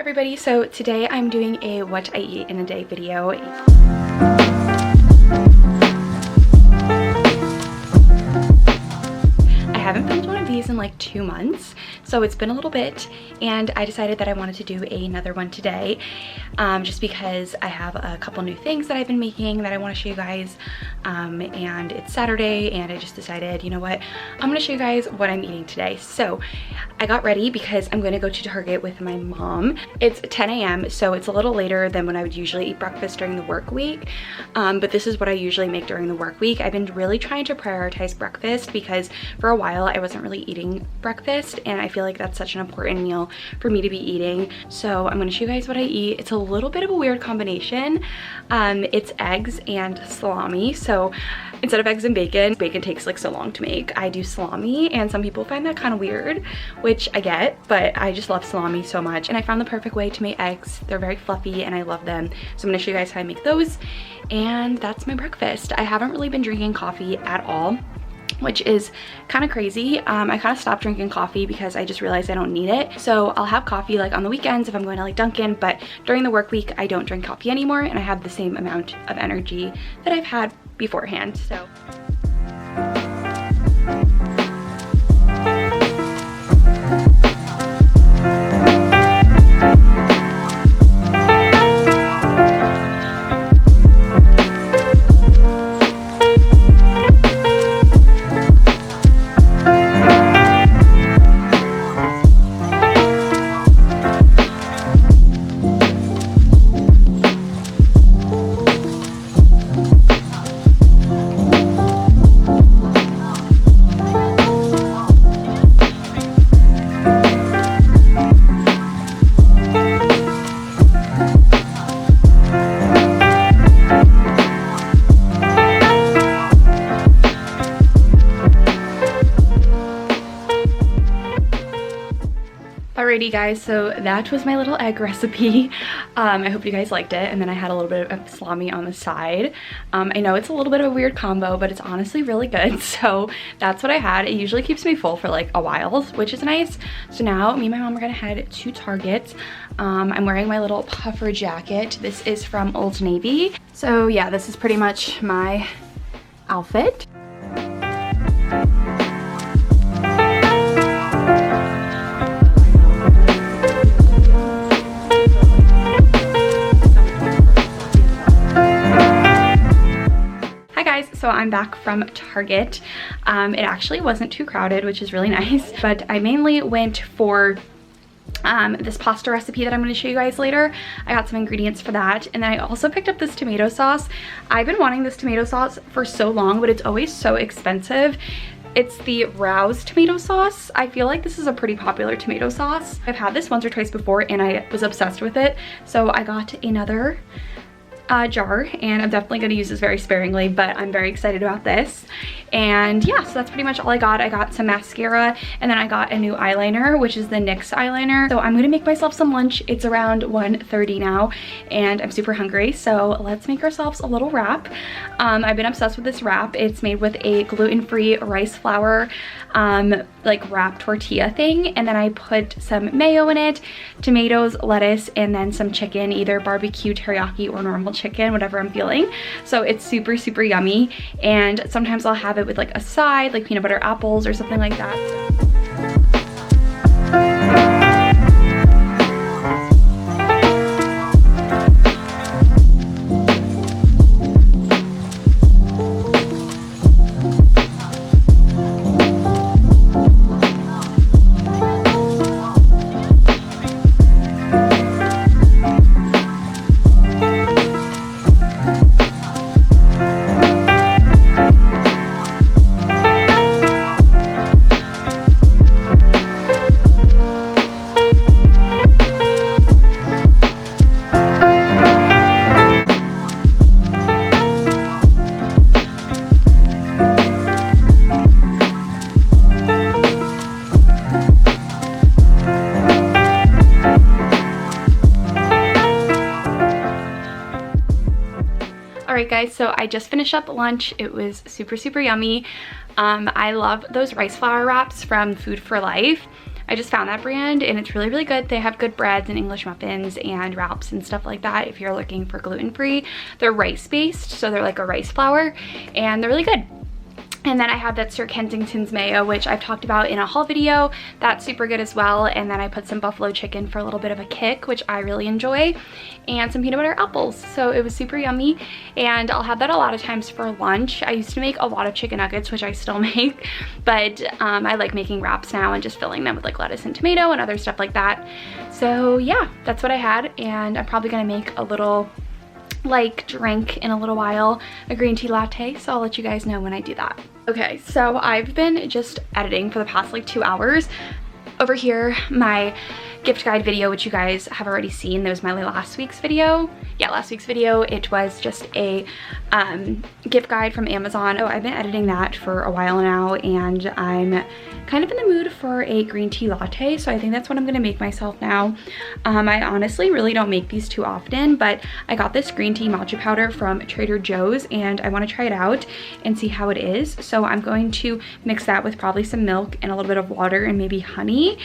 everybody, so today I'm doing a what I eat in a day video. I haven't filmed one of these in like 2 months, so it's been a little bit, and I decided that I wanted to do another one today, just because I have a couple new things that I've been making that I want to show you guys, and it's Saturday, and I just decided, you know what, I'm going to show you guys what I'm eating today. So I got ready because I'm going to go to Target with my mom. It's 10 a.m. so it's a little later than when I would usually eat breakfast during the work week, but this is what I usually make during the work week. I've been really trying to prioritize breakfast because for a while I wasn't really eating breakfast, and I feel like that's such an important meal for me to be eating. So I'm going to show you guys what I eat. It's a little bit of a weird combination. It's eggs and salami. So instead of eggs and bacon takes like so long to make, I do salami, and some people find that kind of weird, which I get, but I just love salami so much, and I found the perfect way to make eggs. They're very fluffy and I love them. So I'm going to show you guys how I make those, and that's my breakfast. I haven't really been drinking coffee at all, which is kind of crazy. I kind of stopped drinking coffee because I just realized I don't need it. So I'll have coffee like on the weekends if I'm going to like Dunkin', but during the work week I don't drink coffee anymore, and I have the same amount of energy that I've had beforehand. So alrighty guys, so that was my little egg recipe. I hope you guys liked it, and then I had a little bit of salami on the side. I know it's a little bit of a weird combo, but it's honestly really good. So that's what I had. It usually keeps me full for like a while, which is nice. So now me and my mom are gonna head to Target. I'm wearing my little puffer jacket. This is from Old Navy. So yeah, this is pretty much my outfit. So I'm back from Target. It actually wasn't too crowded, which is really nice, but I mainly went for this pasta recipe that I'm going to show you guys later. I got some ingredients for that, and then I also picked up this tomato sauce. I've been wanting this tomato sauce for so long, but it's always so expensive. It's the Rouse tomato sauce. I feel like this is a pretty popular tomato sauce. I've had this once or twice before and I was obsessed with it, so I got another jar, and I'm definitely going to use this very sparingly, but I'm very excited about this. And yeah, so that's pretty much all I got. I got some mascara, and then I got a new eyeliner, which is the NYX eyeliner. So I'm going to make myself some lunch. It's around 1:30 now, and I'm super hungry, so let's make ourselves a little wrap. I've been obsessed with this wrap. It's made with a gluten-free rice flour like wrap tortilla thing, and then I put some mayo in it, tomatoes, lettuce, and then some chicken, either barbecue, teriyaki, or normal chicken, whatever I'm feeling. So it's super, super yummy, and sometimes I'll have it with like a side, like peanut butter apples or something like that. Alright guys, so I just finished up lunch. It was super, super yummy. I love those rice flour wraps from Food for Life. I just found that brand and it's really, really good. They have good breads and English muffins and wraps and stuff like that if you're looking for gluten-free. They're rice-based, so they're like a rice flour, and they're really good. And then I have that Sir Kensington's mayo, which I've talked about in a haul video. That's super good as well. And then I put some buffalo chicken for a little bit of a kick, which I really enjoy, and some peanut butter apples. So it was super yummy, and I'll have that a lot of times for lunch. I used to make a lot of chicken nuggets, which I still make, but I like making wraps now and just filling them with like lettuce and tomato and other stuff like that. So yeah, that's what I had, and I'm probably gonna make a little like drink in a little while, a green tea latte, so I'll let you guys know when I do that. Okay, so I've been just editing for the past like 2 hours. Over here, my gift guide video, which you guys have already seen. That was my last week's video. Yeah, last week's video, it was just a gift guide from Amazon. Oh, I've been editing that for a while now, and I'm kind of in the mood for a green tea latte, so I think that's what I'm gonna make myself now. I honestly really don't make these too often, but I got this green tea matcha powder from Trader Joe's, and I wanna try it out and see how it is. So I'm going to mix that with probably some milk and a little bit of water and maybe honey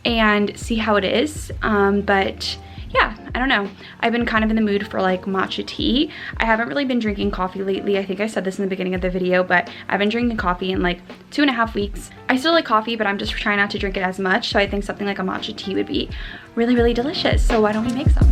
and see how it is. But yeah, I don't know. I've been kind of in the mood for like matcha tea. I haven't really been drinking coffee lately. I think I said this in the beginning of the video, but I've been drinking coffee in like 2.5 weeks. I still like coffee, but I'm just trying not to drink it as much. So I think something like a matcha tea would be really, really delicious. So why don't we make some?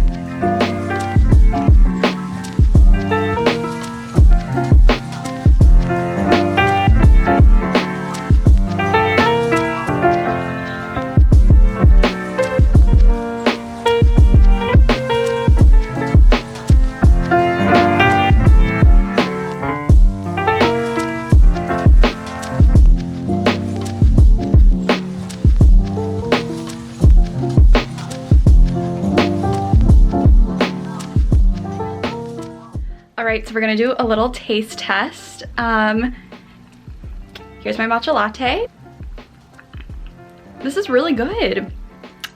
Alright, so we're gonna do a little taste test. Here's my matcha latte. This is really good.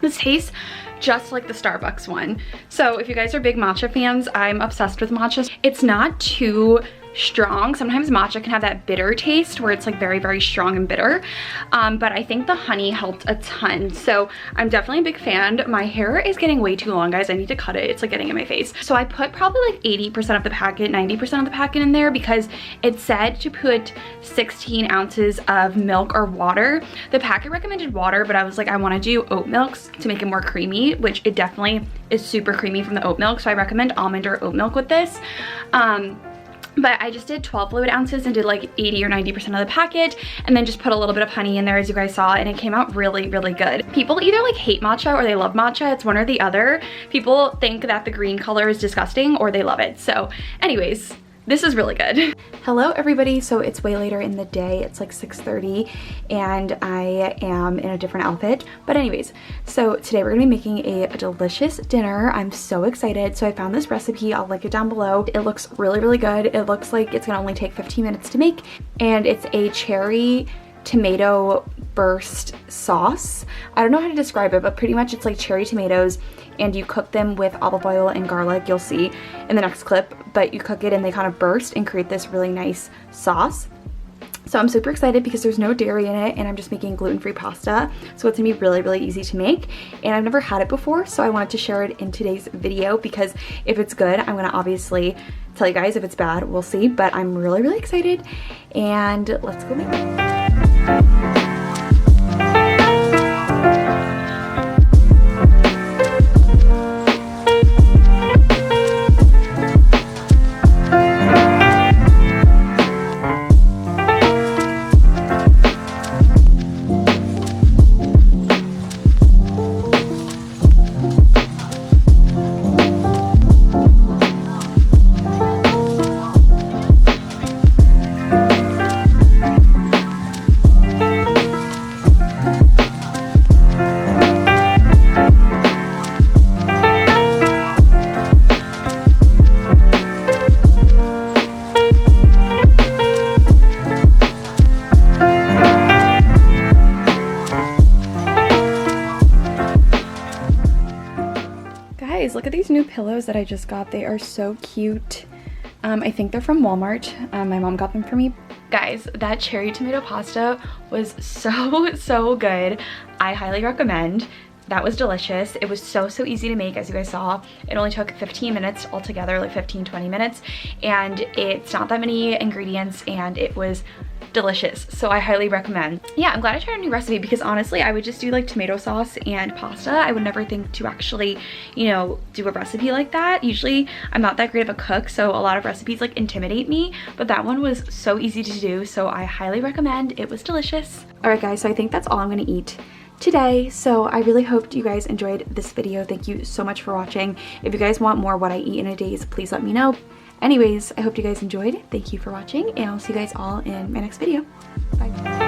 This tastes just like the Starbucks one. So if you guys are big matcha fans, I'm obsessed with matcha. It's not too strong. Sometimes matcha can have that bitter taste where it's like very, very strong and bitter. But I think the honey helped a ton. So I'm definitely a big fan. My hair is getting way too long, guys. I need to cut it. It's like getting in my face. So I put probably like 80% of the packet, 90% of the packet in there because it said to put 16 ounces of milk or water. The packet recommended water, but I was like, I want to do oat milks to make it more creamy, which it definitely is super creamy from the oat milk. So I recommend almond or oat milk with this. But I just did 12 fluid ounces and did like 80 or 90% of the packet, and then just put a little bit of honey in there, as you guys saw, and it came out really, really good. People either like hate matcha or they love matcha. It's one or the other. People think that the green color is disgusting or they love it. So anyways, this is really good. Hello everybody, so it's way later in the day. It's like 6:30 and I am in a different outfit. But anyways, so today we're gonna be making a delicious dinner. I'm so excited. So I found this recipe, I'll link it down below. It looks really, really good. It looks like it's gonna only take 15 minutes to make, and it's a cherry tomato burst sauce. I don't know how to describe it, but pretty much it's like cherry tomatoes, and you cook them with olive oil and garlic. You'll see in the next clip, but you cook it and they kind of burst and create this really nice sauce. So I'm super excited because there's no dairy in it, and I'm just making gluten-free pasta. So it's gonna be really, really easy to make, and I've never had it before, so I wanted to share it in today's video because if it's good, I'm gonna obviously tell you guys. If it's bad, we'll see, but I'm really, really excited, and let's go make it. Look at these new pillows that I just got. They are so cute. I think they're from Walmart. My mom got them for me, Guys, that cherry tomato pasta was so good. I highly recommend. That was delicious. It was so easy to make, as you guys saw. It only took 15 minutes altogether, like 15-20 minutes, and it's not that many ingredients, and it was delicious. So I highly recommend. Yeah, I'm glad I tried a new recipe, because honestly I would just do like tomato sauce and pasta. I would never think to actually, you know, do a recipe like that. Usually I'm not that great of a cook, so a lot of recipes like intimidate me, but that one was so easy to do, so I highly recommend. It was delicious. All right guys, so I think that's all I'm gonna eat today. So I really hope you guys enjoyed this video. Thank you so much for watching. If you guys want more what I eat in a day, please let me know. Anyways, I hope you guys enjoyed. Thank you for watching, and I'll see you guys all in my next video. Bye.